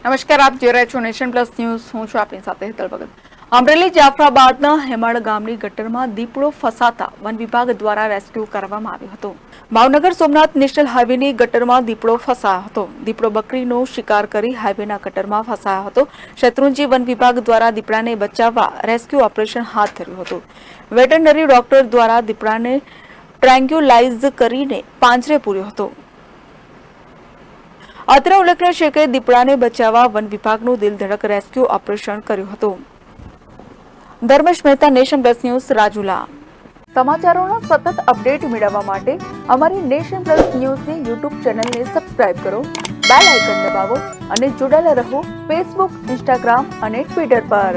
નમસ્કાર, આપ જોઈ રહ્યા છો નેશન પ્લસ ન્યૂઝ. હું છું આપની સાથે હેતલ ભગત. અમરેલી જાફરાબાદના હેમાળ ગામની ગટરમાં દીપડો ફસાતા વન વિભાગ દ્વારા રેસ્ક્યુ કરવામાં આવ્યો હતો. ભાવનગર સોમનાથ નેશનલ હાઈવેની ગટરમાં દીપડો ફસાયો હતો. દીપડો બકરીનો શિકાર કરી હાઈવેના ગટરમાં ફસાયો હતો. શેત્રુંજી વન વિભાગ દ્વારા દીપડાને બચાવવા રેસ્ક્યુ ઓપરેશન હાથ ધર્યું હતું. વેટરનરી ડોક્ટર દ્વારા દીપડાને ટ્રેન્ક્યુલાઇઝ કરીને પાંજરે પૂર્યો હતો. અત્રે ઉલ્લેખનીય છે કે દીપડાને બચાવવા વન વિભાગનું દિલધડક રેસ્ક્યુ ઓપરેશન કર્યું હતું. Dharmesh Mehta, nation plus news, Rajula. સમાચારોના સતત અપડેટ મેળવવા માટે અમારી નેશન પ્લસ ન્યૂઝની યુટ્યુબ ચેનલને સબસ્ક્રાઇબ કરો, બેલ આઇકન દબાવો અને જોડાયેલા રહો ફેસબુક, ઇન્સ્ટાગ્રામ અને ટ્વિટર પર.